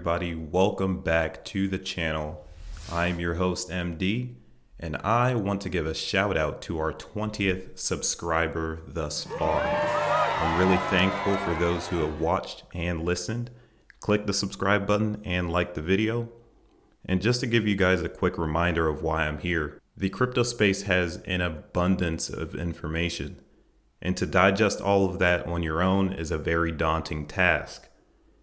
everybody? Welcome back to the channel. I'm your host MD, and I want to give a shout out to our 20th subscriber thus far. I'm really thankful for those who have watched and listened. Click the subscribe button and like the video. And just to give you guys a quick reminder of why I'm here, the crypto space has an abundance of information, and to digest all of that on your own is a very daunting task.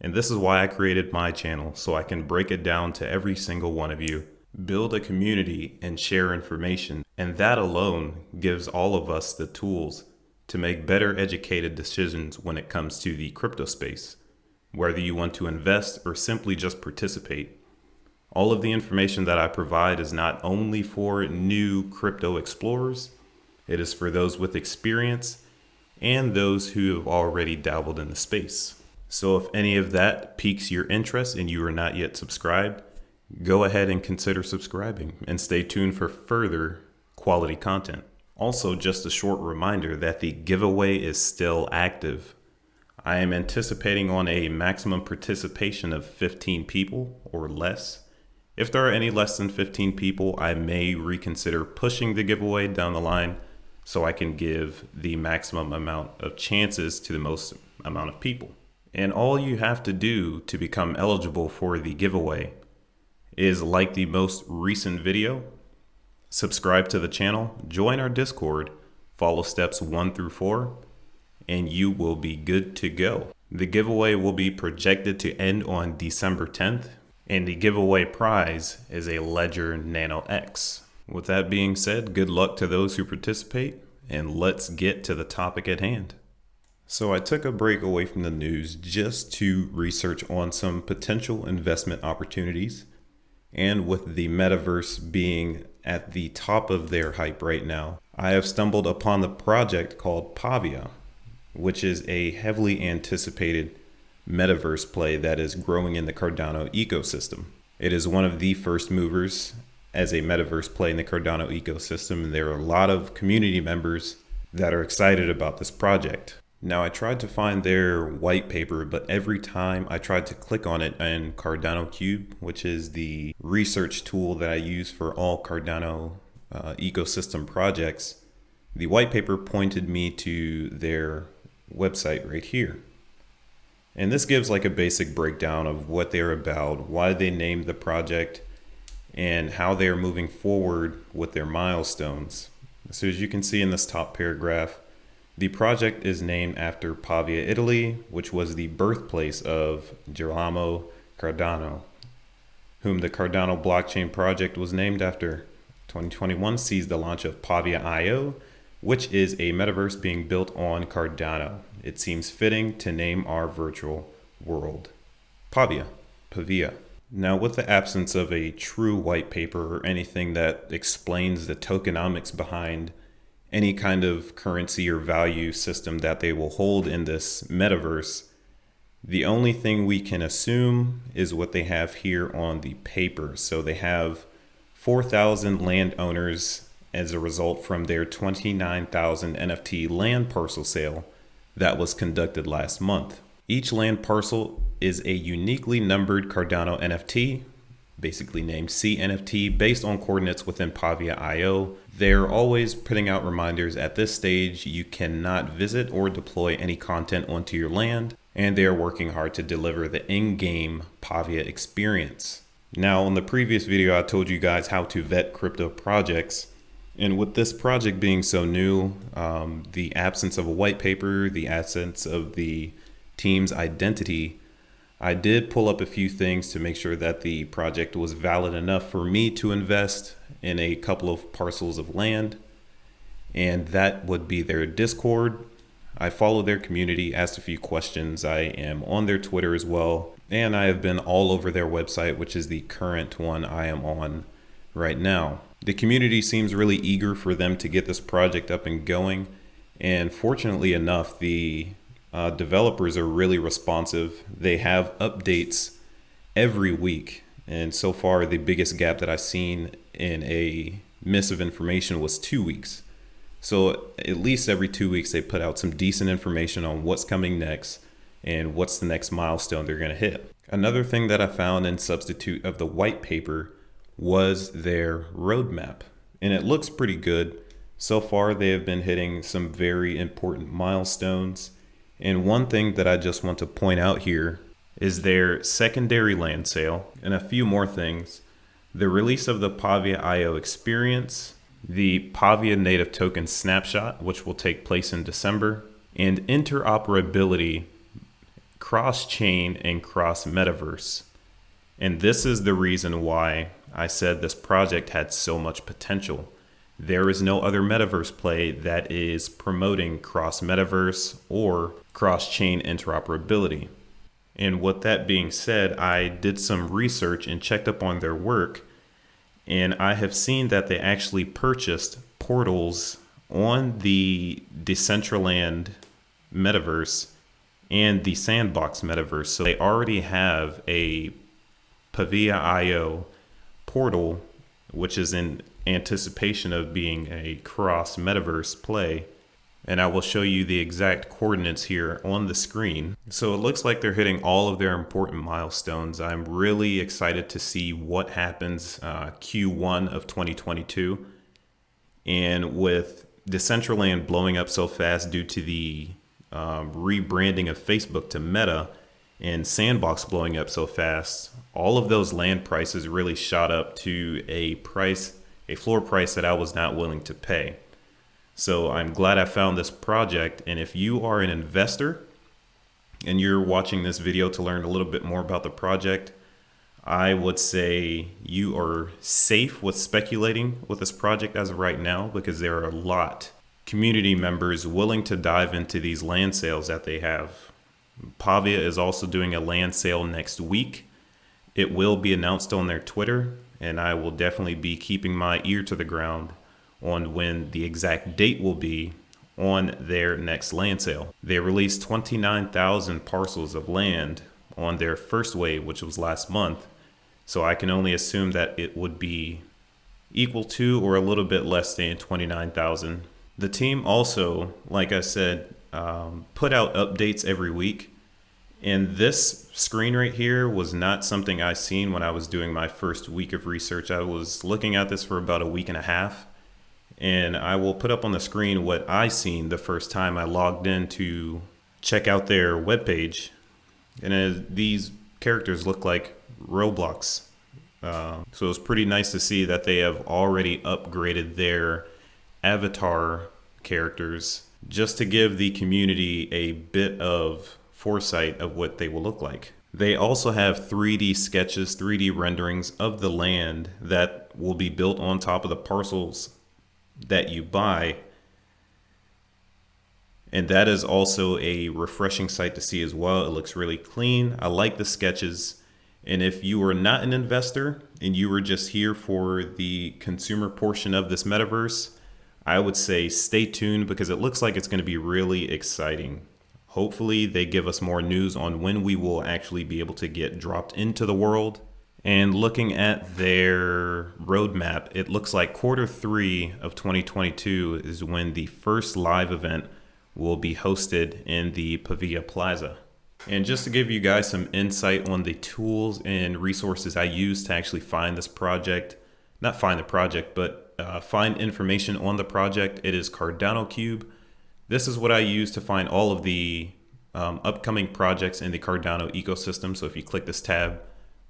And this is why I created my channel, so I can break it down to every single one of you, build a community and share information. And that alone gives all of us the tools to make better educated decisions when it comes to the crypto space, whether you want to invest or simply just participate. All of the information that I provide is not only for new crypto explorers, it is for those with experience and those who have already dabbled in the space. So if any of that piques your interest and you are not yet subscribed, go ahead and consider subscribing and stay tuned for further quality content. Also, just a short reminder that the giveaway is still active. I am anticipating on a maximum participation of 15 people or less. If there are any less than 15 people, I may reconsider pushing the giveaway down the line so I can give the maximum amount of chances to the most amount of people. And all you have to do to become eligible for the giveaway is like the most recent video, subscribe to the channel, join our Discord, follow steps 1 through 4, and you will be good to go. The giveaway will be projected to end on December 10th, and the giveaway prize is a Ledger Nano X. With that being said, good luck to those who participate, and let's get to the topic at hand. So I took a break away from the news just to research on some potential investment opportunities. And with the Metaverse being at the top of their hype right now, I have stumbled upon the project called Pavia, which is a heavily anticipated Metaverse play that is growing in the Cardano ecosystem. It is one of the first movers as a Metaverse play in the Cardano ecosystem, and there are a lot of community members that are excited about this project. Now, I tried to find their white paper, but every time I tried to click on it in Cardano Cube, which is the research tool that I use for all Cardano ecosystem projects, the white paper pointed me to their website right here. And this gives like a basic breakdown of what they're about, why they named the project, and how they are moving forward with their milestones. So as you can see in this top paragraph, the project is named after Pavia, Italy, which was the birthplace of Girolamo Cardano, whom the Cardano blockchain project was named after. 2021 sees the launch of Pavia IO, which is a metaverse being built on Cardano. It seems fitting to name our virtual world Pavia. Now, with the absence of a true white paper or anything that explains the tokenomics behind any kind of currency or value system that they will hold in this metaverse, the only thing we can assume is what they have here on the paper. So they have 4,000 landowners as a result from their 29,000 NFT land parcel sale that was conducted last month. Each land parcel is a uniquely numbered Cardano NFT, basically named CNFT, based on coordinates within Pavia IO. They're always putting out reminders at this stage you cannot visit or deploy any content onto your land, and they are working hard to deliver the in-game Pavia experience. Now, on the previous video, I told you guys how to vet crypto projects, and with this project being so new, the absence of a white paper, the absence of the team's identity, I did pull up a few things to make sure that the project was valid enough for me to invest in a couple of parcels of land, and that would be their Discord. I follow their community, asked a few questions. I am on their Twitter as well, and I have been all over their website, which is the current one I am on right now. The community seems really eager for them to get this project up and going, and fortunately enough, the developers are really responsive. They have updates every week, and so far the biggest gap that I've seen in a miss of information was 2 weeks. So at least every 2 weeks they put out some decent information on what's coming next and what's the next milestone they're going to hit. Another thing that I found in substitute of the white paper was their roadmap, and it looks pretty good. So far, they have been hitting some very important milestones. And one thing that I just want to point out here is their secondary land sale and a few more things. The release of the Pavia IO experience, the Pavia native token snapshot, which will take place in December, and interoperability, cross-chain and cross-metaverse. And this is the reason why I said this project had so much potential. There is no other metaverse play that is promoting cross-metaverse or cross-chain interoperability. And with that being said, I did some research and checked up on their work, and I have seen that they actually purchased portals on the Decentraland metaverse and the Sandbox metaverse. So they already have a Pavia IO portal, which is in anticipation of being a cross metaverse play. And I will show you the exact coordinates here on the screen. So it looks like they're hitting all of their important milestones. I'm really excited to see what happens Q1 of 2022. And with Decentraland blowing up so fast due to the rebranding of Facebook to Meta and Sandbox blowing up so fast, all of those land prices really shot up to a floor price that I was not willing to pay. So I'm glad I found this project. And if you are an investor and you're watching this video to learn a little bit more about the project, I would say you are safe with speculating with this project as of right now, because there are a lot community members willing to dive into these land sales that they have. Pavia is also doing a land sale next week. It will be announced on their Twitter, and I will definitely be keeping my ear to the ground on when the exact date will be on their next land sale. They released 29,000 parcels of land on their first wave, which was last month. So I can only assume that it would be equal to or a little bit less than 29,000. The team also, like I said, put out updates every week. And this screen right here was not something I seen when I was doing my first week of research. I was looking at this for about a week and a half. And I will put up on the screen what I seen the first time I logged in to check out their webpage. And these characters look like Roblox. So it's pretty nice to see that they have already upgraded their avatar characters just to give the community a bit of foresight of what they will look like. They also have 3D sketches, 3D renderings of the land that will be built on top of the parcels that you buy. And that is also a refreshing sight to see as well. It looks really clean. I like the sketches. And if you are not an investor and you were just here for the consumer portion of this metaverse, I would say stay tuned, because it looks like it's going to be really exciting. Hopefully they give us more news on when we will actually be able to get dropped into the world. And looking at their roadmap, it looks like Q3 of 2022 is when the first live event will be hosted in the Pavia Plaza. And just to give you guys some insight on the tools and resources I use to actually find this project, not find the project, but find information on the project, it is Cardano Cube. This is what I use to find all of the upcoming projects in the Cardano ecosystem. So if you click this tab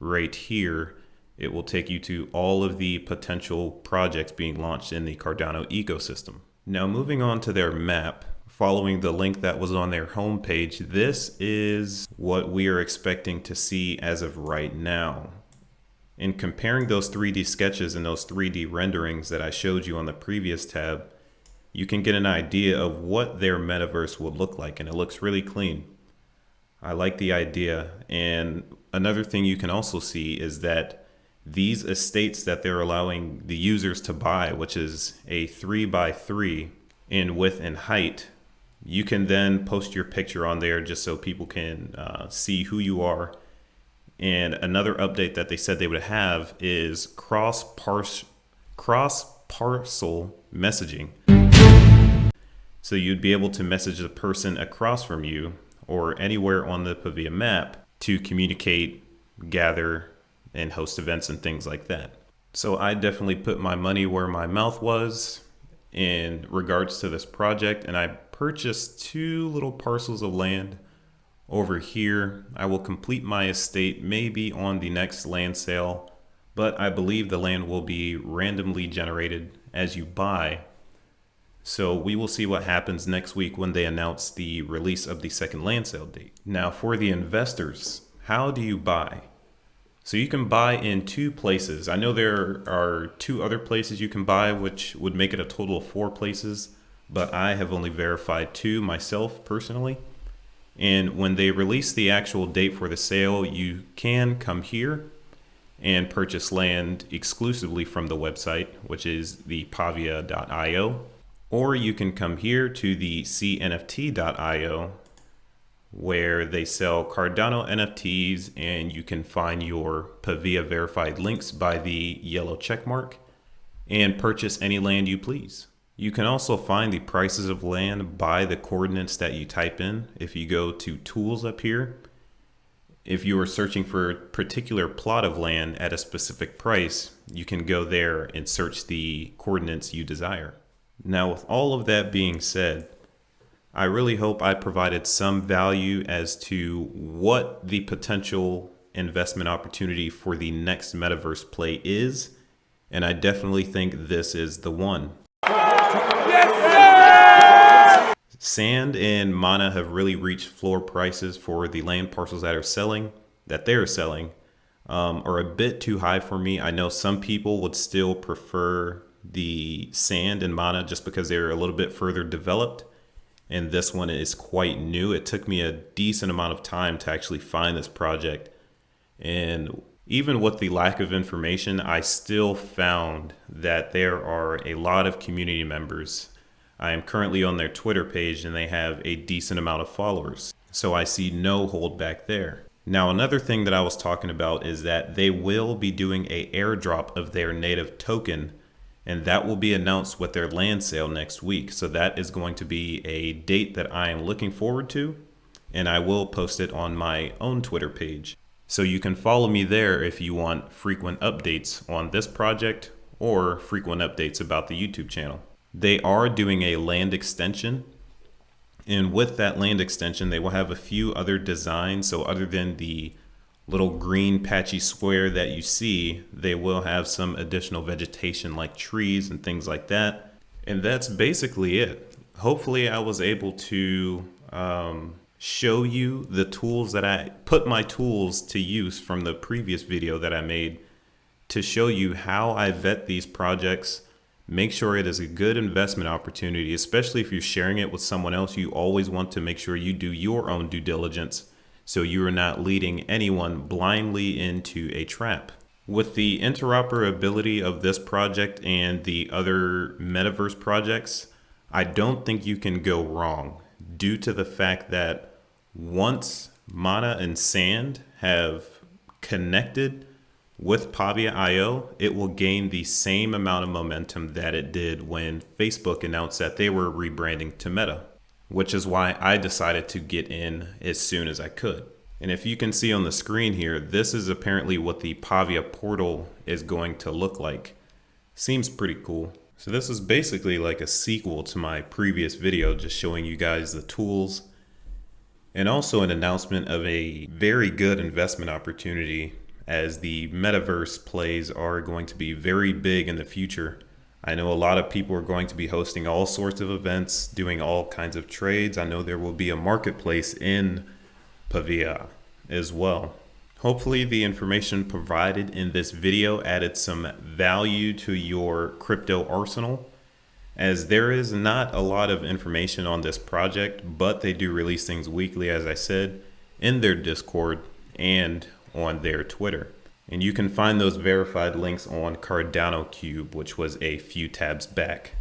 right here, it will take you to all of the potential projects being launched in the Cardano ecosystem. Now moving on to their map, following the link that was on their homepage, this is what we are expecting to see as of right now. In comparing those 3D sketches and those 3D renderings that I showed you on the previous tab, you can get an idea of what their metaverse would look like, and it looks really clean. I like the idea. And another thing you can also see is that these estates that they're allowing the users to buy, which is a 3x3 in width and height, you can then post your picture on there just so people can see who you are. And another update that they said they would have is cross parcel messaging. So you'd be able to message the person across from you or anywhere on the Pavia map to communicate gather and host events and things like that. So I definitely put my money where my mouth was in regards to this project, and I purchased 2 little parcels of land over here. I will complete my estate maybe on the next land sale, but I believe the land will be randomly generated as you buy. So we will see what happens next week when they announce the release of the second land sale date. Now for the investors, how do you buy? So you can buy in 2 places. I know there are 2 other places you can buy, which would make it a total of 4 places, but I have only verified 2 myself personally. And when they release the actual date for the sale, you can come here and purchase land exclusively from the website, which is the pavia.io, or you can come here to the cnft.io, where they sell Cardano NFTs, and you can find your Pavia verified links by the yellow check mark and purchase any land you please. You can also find the prices of land by the coordinates that you type in. If you go to tools up here, if you are searching for a particular plot of land at a specific price, you can go there and search the coordinates you desire. Now, with all of that being said, I really hope I provided some value as to what the potential investment opportunity for the next Metaverse play is, and I definitely think this is the one. Yes, Sand and Mana have really reached floor prices for the land parcels that they're selling, are a bit too high for me. I know some people would still prefer the Sand and Mana just because they're a little bit further developed. And this one is quite new. It took me a decent amount of time to actually find this project. And even with the lack of information, I still found that there are a lot of community members. I am currently on their Twitter page and they have a decent amount of followers. So I see no holdback there. Now, another thing that I was talking about is that they will be doing an airdrop of their native token, and that will be announced with their land sale next week. So that is going to be a date that I am looking forward to, and I will post it on my own Twitter page. So you can follow me there if you want frequent updates on this project or frequent updates about the YouTube channel. They are doing a land extension, and with that land extension, they will have a few other designs. So other than the little green patchy square that you see, they will have some additional vegetation like trees and things like that. And that's basically it. Hopefully I was able to show you the tools that I put my tools to use from the previous video that I made to show you how I vet these projects. Make sure it is a good investment opportunity, especially if you're sharing it with someone else. You always want to make sure you do your own due diligence, so you are not leading anyone blindly into a trap. With the interoperability of this project and the other Metaverse projects, I don't think you can go wrong, due to the fact that once Mana and Sand have connected with Pavia.io, it will gain the same amount of momentum that it did when Facebook announced that they were rebranding to Meta, which is why I decided to get in as soon as I could. And if you can see on the screen here, this is apparently what the Pavia portal is going to look like. Seems pretty cool. So this is basically like a sequel to my previous video, just showing you guys the tools and also an announcement of a very good investment opportunity, as the Metaverse plays are going to be very big in the future. I know a lot of people are going to be hosting all sorts of events, doing all kinds of trades. I know there will be a marketplace in Pavia as well. Hopefully the information provided in this video added some value to your crypto arsenal, as there is not a lot of information on this project, but they do release things weekly, as I said, in their Discord and on their Twitter. And you can find those verified links on Cardano Cube, which was a few tabs back.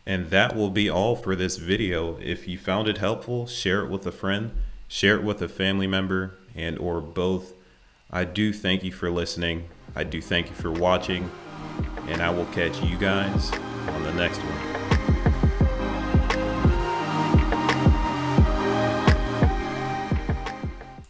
And that will be all for this video. If you found it helpful, share it with a friend, share it with a family member, and or both. I do thank you for listening. I do thank you for watching, and I will catch you guys on the next one.